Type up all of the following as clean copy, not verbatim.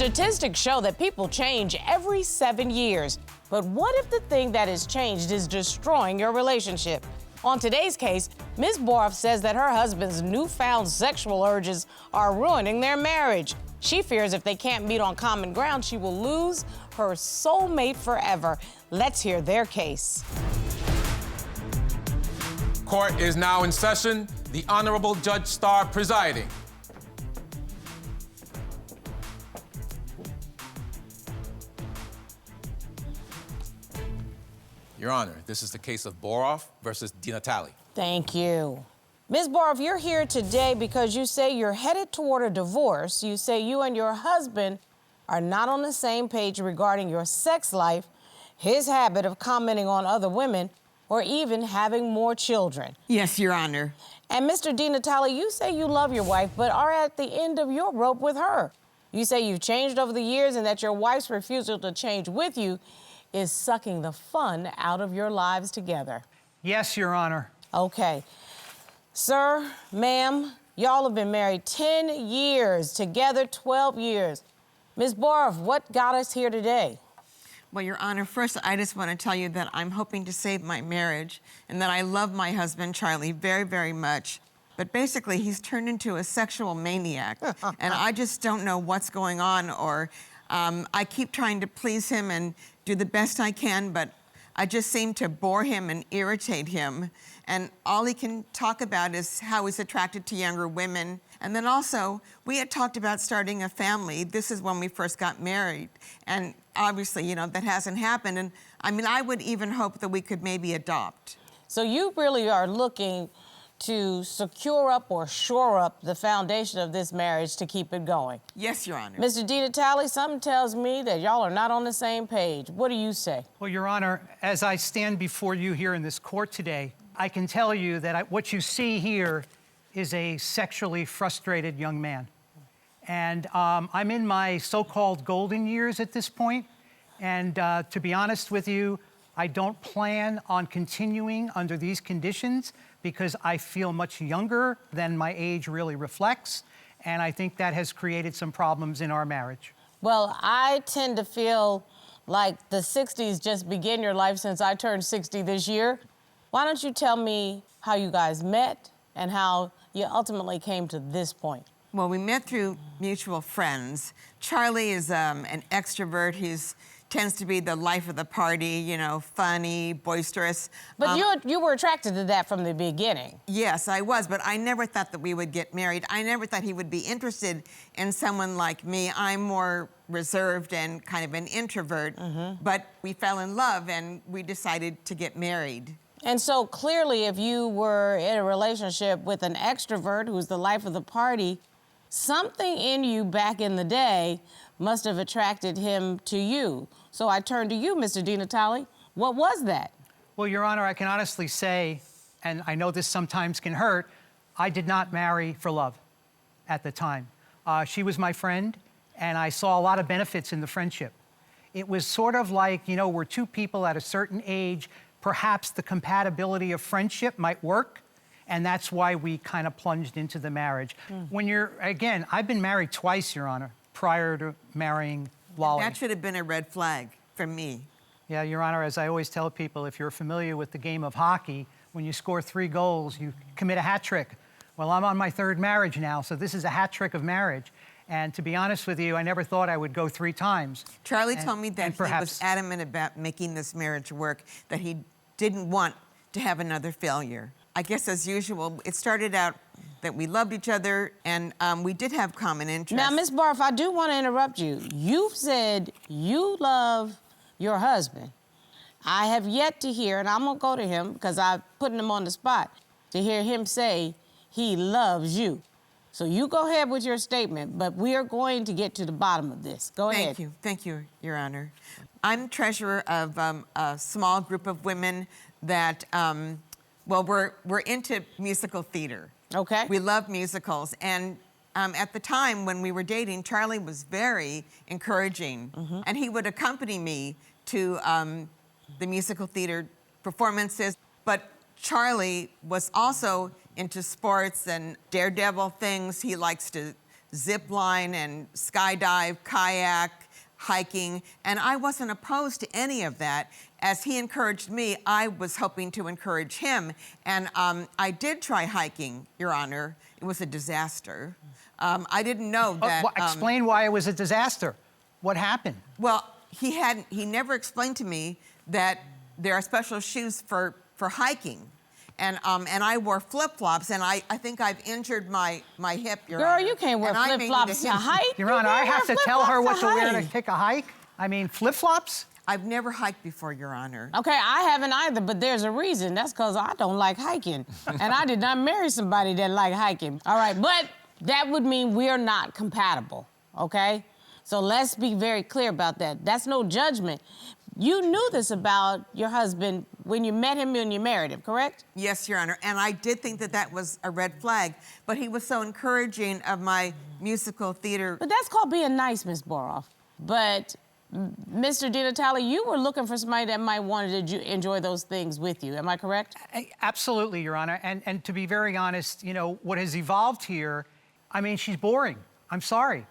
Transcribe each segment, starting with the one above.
Statistics show that people change every 7 years. But what if the thing that has changed is destroying your relationship? On today's case, Ms. Boroff says that her husband's newfound sexual urges are ruining their marriage. She fears if they can't meet on common ground, she will lose her soulmate forever. Let's hear their case. Court is now in session. The Honorable Judge Starr presiding. Your Honor, this is the case of Boroff versus Denatale. Thank you. Ms. Boroff, you're here today because you say you're headed toward a divorce. You say you and your husband are not on the same page regarding your sex life, his habit of commenting on other women, or even having more children. Yes, Your Honor. And Mr. Denatale, you say you love your wife, but are at the end of your rope with her. You say you've changed over the years and that your wife's refusal to change with you is sucking the fun out of your lives together. Yes, Your Honor. Okay. Sir, ma'am, y'all have been married 10 years, together 12 years. Ms. Boroff, what got us here today? Well, Your Honor, first, I just want to tell you that I'm hoping to save my marriage and that I love my husband, Charlie, very, very much. But basically, he's turned into a sexual maniac, and I just don't know what's going on, or I keep trying to please him and do the best I can, but I just seem to bore him and irritate him. And all he can talk about is how he's attracted to younger women. And then also, we had talked about starting a family. This is when we first got married. And obviously, you know, that hasn't happened. And I mean, I would even hope that we could maybe adopt. So you really are looking to secure up or shore up the foundation of this marriage to keep it going? Yes, Your Honor. Mr. Denatale, something tells me that y'all are not on the same page. What do you say? Well, Your Honor, as I stand before you here in this court today, I can tell you that what you see here is a sexually frustrated young man. And I'm in my so-called golden years at this point. And to be honest with you, I don't plan on continuing under these conditions because I feel much younger than my age really reflects. And I think that has created some problems in our marriage. Well, I tend to feel like the 60s just began your life since I turned 60 this year. Why don't you tell me how you guys met and how you ultimately came to this point? Well, we met through mutual friends. Charlie is an extrovert. He tends to be the life of the party, you know, funny, boisterous. But you were attracted to that from the beginning. Yes, I was, but I never thought that we would get married. I never thought he would be interested in someone like me. I'm more reserved and kind of an introvert, but we fell in love and we decided to get married. And so clearly, if you were in a relationship with an extrovert who's the life of the party, something in you back in the day must have attracted him to you. So I turn to you, Mr. Denatale. What was that? Well, Your Honor, I can honestly say, and I know this sometimes can hurt, I did not marry for love at the time. She was my friend, and I saw a lot of benefits in the friendship. It was sort of like, you know, we're two people at a certain age, perhaps the compatibility of friendship might work, and that's why we kind of plunged into the marriage. When you're, again, I've been married twice, Your Honor, prior to marrying Lolly. That should have been a red flag for me. Yeah, Your Honor, as I always tell people, if you're familiar with the game of hockey, when you score 3 goals, you commit a hat trick. Well, I'm on my 3rd marriage now, so this is a hat trick of marriage. And to be honest with you, I never thought I would go 3 times. Charlie told me that he was adamant about making this marriage work, that he didn't want to have another failure. I guess, as usual, it started out that we loved each other, and we did have common interests. Now, Ms. Boroff, I do want to interrupt you. You've said you love your husband. I have yet to hear, and I'm going to go to him because I'm putting him on the spot, to hear him say he loves you. So you go ahead with your statement, but we are going to get to the bottom of this. Go ahead. Thank you, Your Honor. I'm treasurer of a small group of women that, well, we're into musical theater. Okay. We love musicals, and at the time when we were dating, Charlie was very encouraging, and he would accompany me to the musical theater performances, but Charlie was also into sports and daredevil things. He likes to zip line and skydive, kayak, hiking, and I wasn't opposed to any of that. As he encouraged me, I was hoping to encourage him. And I did try hiking, Your Honor. It was a disaster. I didn't know that. Explain why it was a disaster. What happened? Well, he never explained to me that there are special shoes for hiking. And I wore flip-flops, and I think I've injured my hip, Your Honor. Girl, you can't wear flip-flops to hike. Your Honor, I have to tell her what to wear to hike. take a hike? I mean, flip-flops? I've never hiked before, Your Honor. Okay, I haven't either, but there's a reason. That's because I don't like hiking. And I did not marry somebody that liked hiking. All right, but that would mean we're not compatible, okay? So let's be very clear about that. That's no judgment. You knew this about your husband when you met him and you married him, correct? Yes, Your Honor, and I did think that that was a red flag, but he was so encouraging of my musical theater. But that's called being nice, Miss Boroff. But Mr. Denatale, you were looking for somebody that might want to enjoy those things with you. Am I correct? Absolutely, Your Honor. And to be very honest, you know, what has evolved here, I mean, she's boring. I'm sorry.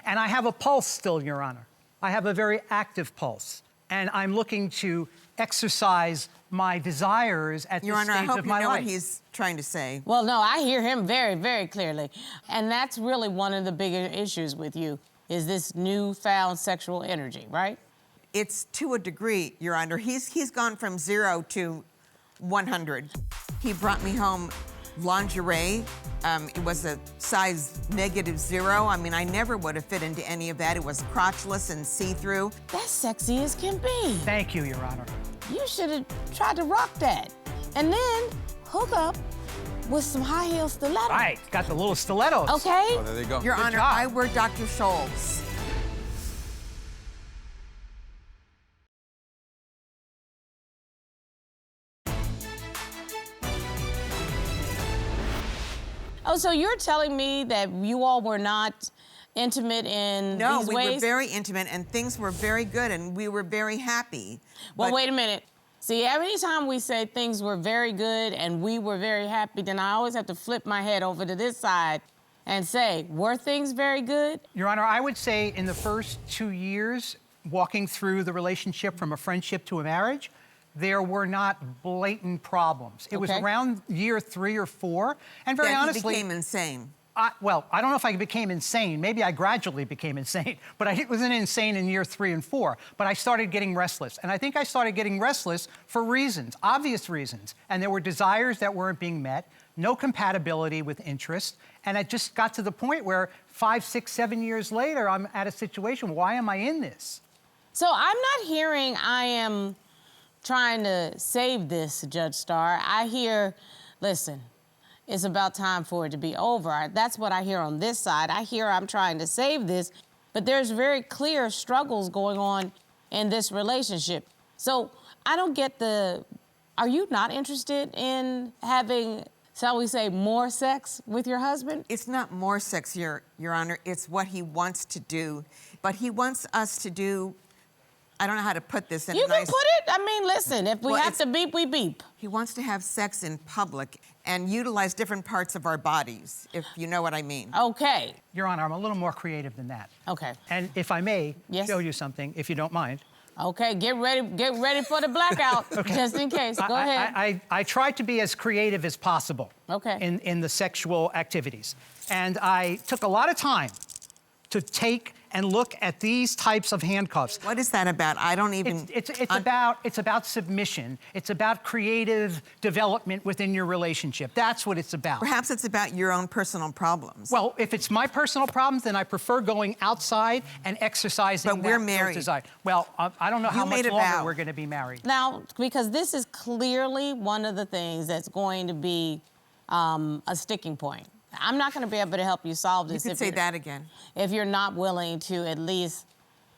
And I have a pulse still, Your Honor. I have a very active pulse. And I'm looking to exercise my desires at this stage of my life. Your Honor, I hope you know what he's trying to say. Well, no, I hear him very, very clearly. And that's really one of the bigger issues with you, is this newfound sexual energy, right? It's to a degree, Your Honor. He's gone from 0 to 100. He brought me home lingerie. It was a size -0. I mean, I never would have fit into any of that. It was crotchless and see-through. That's sexy as can be. Thank you, Your Honor. You should have tried to rock that. And then hook up with some high-heel stilettos. Right, got the little stilettos. Okay? Oh, there they go. Your Honor, job. I wear Dr. Scholl's. Oh, so you're telling me that you all were not intimate in No, these we ways? were very intimate, and things were very good, and we were very happy. Well, But wait a minute. See, every time we say things were very good and we were very happy, then I always have to flip my head over to this side and say, were things very good? Your Honor, I would say in the first 2 years, walking through the relationship from a friendship to a marriage, there were not blatant problems. It was Okay. around year 3 or 4, and very that he honestly, became insane. well, I don't know if I became insane. Maybe I gradually became insane, but I wasn't insane in year 3 and 4. But I started getting restless, and I think I started getting restless for reasons, obvious reasons, and there were desires that weren't being met, no compatibility with interest, and it just got to the point where 5, 6, 7 years later, I'm at a situation. Why am I in this? So I'm not hearing I am trying to save this, Judge Starr. I hear, listen, it's about time for it to be over. That's what I hear on this side. I hear I'm trying to save this, but there's very clear struggles going on in this relationship. So I don't get are you not interested in having, shall we say, more sex with your husband? It's not more sex, Your Honor. It's what he wants to do. But he wants us to do, I don't know how to put this in You a nice... can put it, I mean, listen, if we Well, have to beep, we beep. He wants to have sex in public and utilize different parts of our bodies, if you know what I mean. Okay, Your Honor, I'm a little more creative than that. okay. And if I may Yes. show you something, if you don't mind. Okay, get ready for the blackout, just in case. Go ahead. I tried to be as creative as possible Okay. in the sexual activities. And I took a lot of time to take and look at these types of handcuffs. What is that about? I don't even... It's about submission. It's about creative development within your relationship. That's what it's about. Perhaps it's about your own personal problems. Well, if it's my personal problems, then I prefer going outside and exercising. But we're those married. desires. Well, I don't know how much made a longer vow. we're going to be married. Now, because this is clearly one of the things that's going to be a sticking point. I'm not going to be able to help you solve You this could say that again. if you're not willing to at least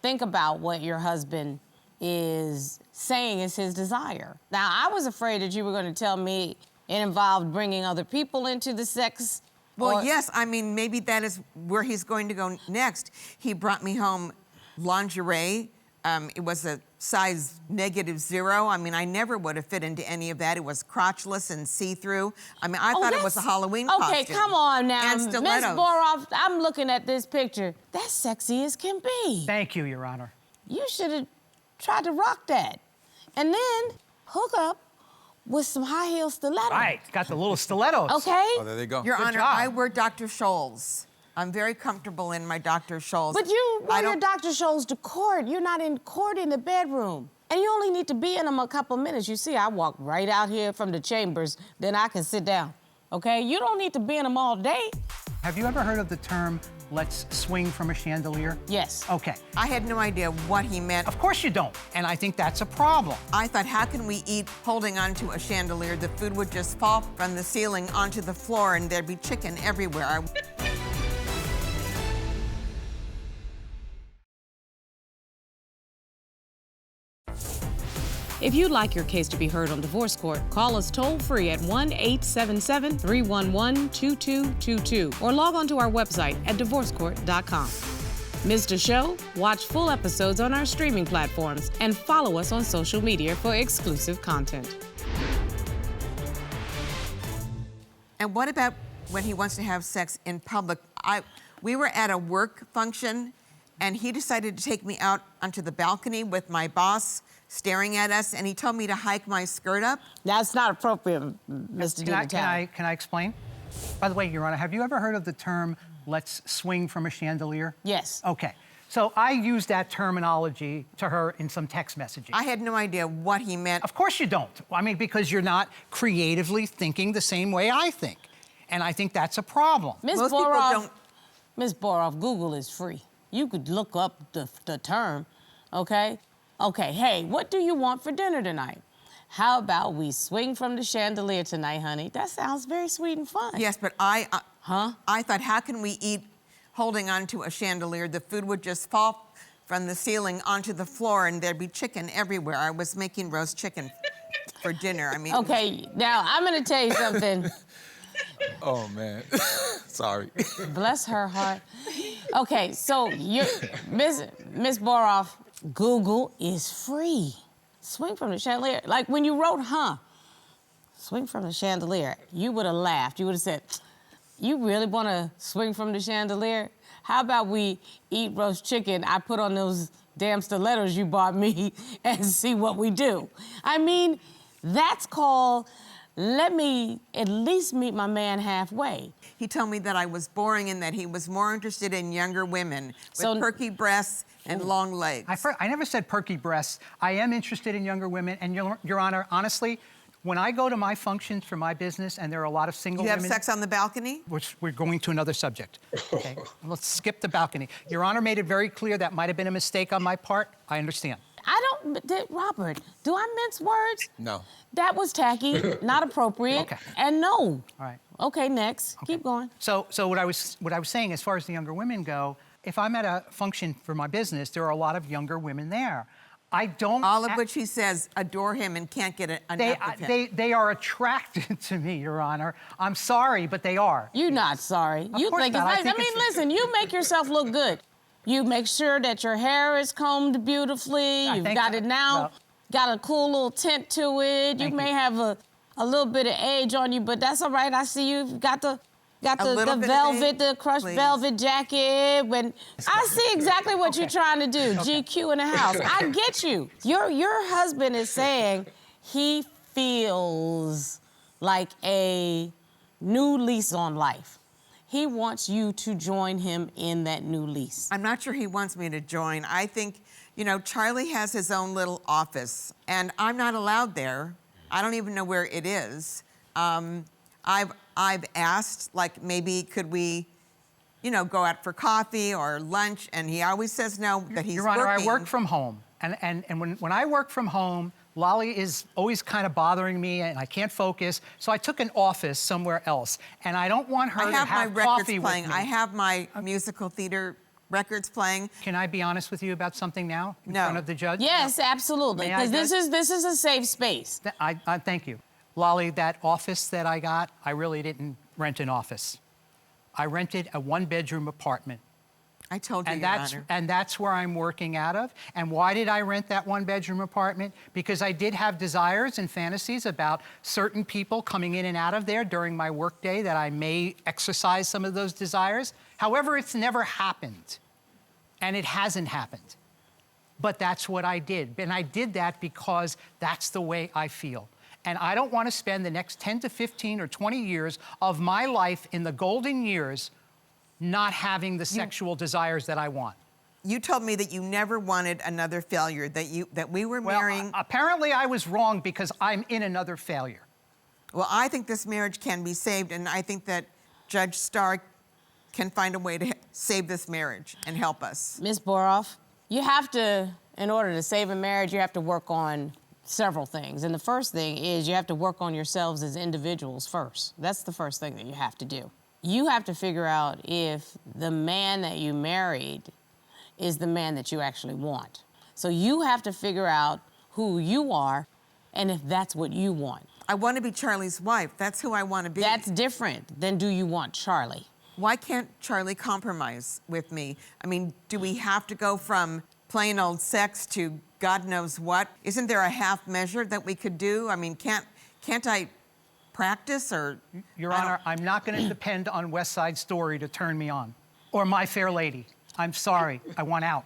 think about what your husband is saying is his desire. Now, I was afraid that you were going to tell me it involved bringing other people into the sex. Well, or- yes, I mean, maybe that is where he's going to go next. He brought me home lingerie, It was a size -0. I mean, I never would have fit into any of that. It was crotchless and see-through. I mean, I thought it was a Halloween costume. Okay, come on now. And Miss stilettos. Boroff, I'm looking at this picture. That's sexy as can be. Thank you, Your Honor. You should have tried to rock that. And then hook up with some high-heel stilettos. Right, got the little stilettos. Okay? Oh, there they go. Your Good Honor, job. I wear Dr. Scholl's. I'm very comfortable in my Dr. Scholl's. But you I wear your don't- Dr. Scholl's to court. You're not in court in the bedroom. And you only need to be in them a couple minutes. You see, I walk right out here from the chambers, then I can sit down, okay? You don't need to be in them all day. Have you ever heard of the term, let's swing from a chandelier? Yes. Okay. I had no idea what he meant. Of course you don't, and I think that's a problem. I thought, how can we eat holding onto a chandelier? The food would just fall from the ceiling onto the floor and there'd be chicken everywhere. If you'd like your case to be heard on divorce court, call us toll-free at 1-877-311-2222 or log on to our website at divorcecourt.com. Missed a show? Watch full episodes on our streaming platforms and follow us on social media for exclusive content. And what about when he wants to have sex in public? We were at a work function, and he decided to take me out onto the balcony with my boss staring at us, and he told me to hike my skirt up. That's not appropriate, Mr. Denatale. Can I explain? By the way, Your Honor, have you ever heard of the term, let's swing from a chandelier? Yes. Okay. So I used that terminology to her in some text messaging. I had no idea what he meant. Of course you don't. I mean, because you're not creatively thinking the same way I think. And I think that's a problem. Miss Most people Boroff, don't. Miss Boroff, Google is free. You could look up the term, okay? Okay, hey, what do you want for dinner tonight? How about we swing from the chandelier tonight, honey? That sounds very sweet and fun. Yes, but I thought, how can we eat holding onto a chandelier? The food would just fall from the ceiling onto the floor and there'd be chicken everywhere. I was making roast chicken for dinner. I mean, Okay, now I'm gonna tell you something. Oh, man. Sorry. Bless her heart. Okay, so you, Miss Boroff, Google is free. Swing from the chandelier. Like when you wrote, swing from the chandelier, you would have laughed. You would have said, you really want to swing from the chandelier? How about we eat roast chicken? I put on those damn stilettos you bought me and see what we do. I mean, that's called, let me at least meet my man halfway. he told me that I was boring and that he was more interested in younger women with perky breasts and long legs. I never said perky breasts. I am interested in younger women, and Your Honor, honestly, when I go to my functions for my business and there are a lot of single You have women... sex on the balcony? Which we're going to another subject. Okay, let's skip the balcony. Your Honor made it very clear that might have been a mistake on my part. I understand. Robert, do I mince words? No. That was tacky, not appropriate, Okay. and no. All right. Okay, next. Okay. Keep going. So what I was saying, as far as the younger women go, if I'm at a function for my business, there are a lot of younger women there. I don't... All of which he says adore him and can't get enough of him. They are attracted to me, Your Honor. I'm sorry, but they are. You're not sorry. Of You course think not. it's I nice. think I mean, it's- listen, you make yourself look good. You make sure that your hair is combed beautifully. I You've think got so. it now. Well, got a cool little tint to it. You Thank may you. have a little bit of age on you, but that's all right. I see you've got the little bit of velvet, age, the crushed please. velvet jacket. I see exactly what you're trying to do. GQ in the house. I get you. Your husband is saying he feels like a new lease on life. He wants you to join him in that new lease. I'm not sure he wants me to join. I think, you know, Charlie has his own little office, and I'm not allowed there. I don't even know where it is. I've asked, like, maybe could we, you know, go out for coffee or lunch, and he always says no, that he's Your Honor, working. I work from home. And when I work from home, Lolly is always kind of bothering me, and I can't focus. So I took an office somewhere else, and I don't want her I to have my have records coffee playing. with me. I have my musical theater records playing. Can I be honest with you about something now in No. front of the judge? Yes, absolutely. May I, Because Judge? this is a safe space. I thank you. Lolly, that office that I got, I really didn't rent an office. I rented a one-bedroom apartment. I told you, And Your that's, Honor. and that's where I'm working out of. And why did I rent that one-bedroom apartment? Because I did have desires and fantasies about certain people coming in and out of there during my workday that I may exercise some of those desires. However, it's never happened, and it hasn't happened. But that's what I did. And I did that because that's the way I feel. And I don't want to spend the next 10 to 15 or 20 years of my life in the golden years not having the sexual desires that I want. You told me that you never wanted another failure, that we were marrying. Well, apparently I was wrong because I'm in another failure. Well, I think this marriage can be saved, and I think that Judge Starr can find a way to save this marriage and help us. Ms. Boroff, you have to, in order to save a marriage, you have to work on several things. And the first thing is you have to work on yourselves as individuals first. That's the first thing that you have to do. You have to figure out if the man that you married is the man that you actually want. So you have to figure out who you are and if that's what you want. I want to be Charlie's wife. That's who I want to be. That's different than do you want Charlie. Why can't Charlie compromise with me? I mean, do we have to go from plain old sex to God knows what? Isn't there a half measure that we could do? I mean, can't I practice or? Your Honor, I'm not going to depend on West Side Story to turn me on, or My Fair Lady. I'm sorry, I want out.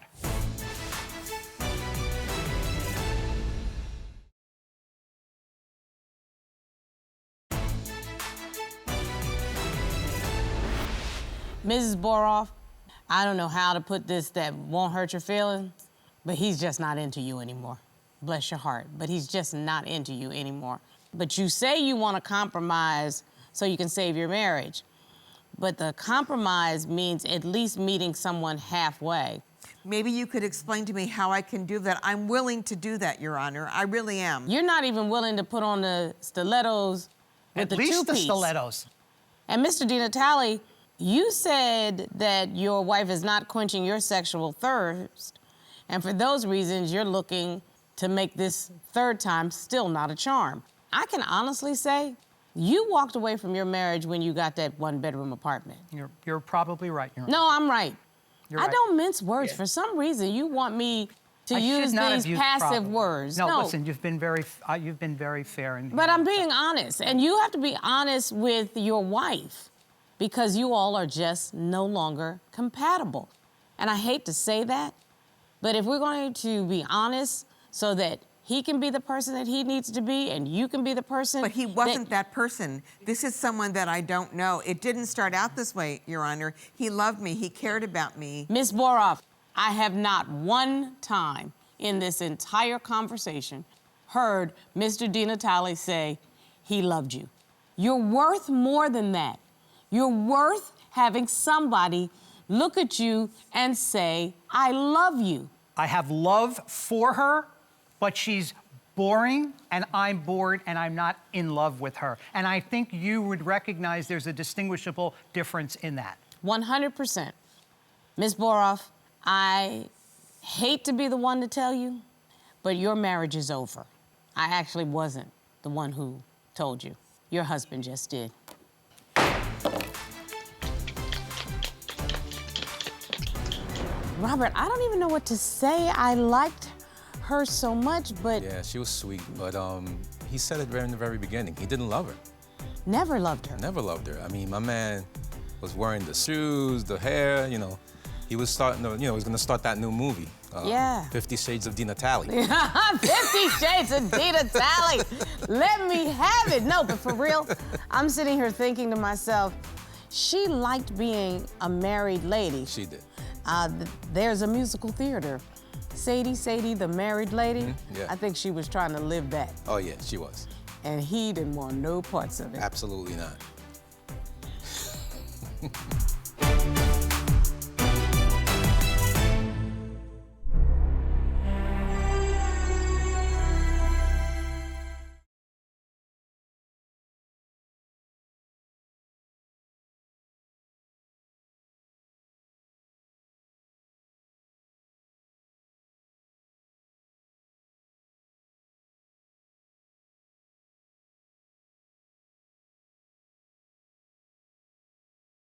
Mrs. Boroff, I don't know how to put this that won't hurt your feelings, but he's just not into you anymore. Bless your heart, but he's just not into you anymore. But you say you want to compromise so you can save your marriage. But the compromise means at least meeting someone halfway. Maybe you could explain to me how I can do that. I'm willing to do that, Your Honor. I really am. You're not even willing to put on the stilettos with the two-piece. At least the stilettos. And Mr. Denatale, you said that your wife is not quenching your sexual thirst, and for those reasons, you're looking to make this third time still not a charm. I can honestly say you walked away from your marriage when you got that one-bedroom apartment. You're probably right, Your Honor. No, I'm right. You're I right. don't mince words. For some reason, you want me to I should use not these have used passive probably. words. No, listen, you've been very fair. But I'm being honest, and you have to be honest with your wife because you all are just no longer compatible. And I hate to say that, but if we're going to be honest so that he can be the person that he needs to be and you can be the person. But he wasn't that person. This is someone that I don't know. It didn't start out this way, Your Honor. He loved me. He cared about me. Ms. Boroff, I have not one time in this entire conversation heard Mr. Denatale say he loved you. You're worth more than that. You're worth having somebody look at you and say, I love you. I have love for her, but she's boring, and I'm bored, and I'm not in love with her. And I think you would recognize there's a distinguishable difference in that. 100%. Ms. Boroff, I hate to be the one to tell you, but your marriage is over. I actually wasn't the one who told you. Your husband just did. Robert, I don't even know what to say. I liked her so much, but... Yeah, she was sweet, but he said it in the very beginning. He didn't love her. Never loved her. Never loved her. I mean, my man was wearing the shoes, the hair, you know. He was starting to, he was going to start that new movie. Yeah. 50 Shades of Denatale. 50 Shades of Denatale. Let me have it. No, but for real, I'm sitting here thinking to myself, she liked being a married lady. She did. There's a musical theater. Sadie, the married lady. Mm-hmm. Yeah. I think she was trying to live that. Oh, yeah, she was. And he didn't want no parts of it. Absolutely not.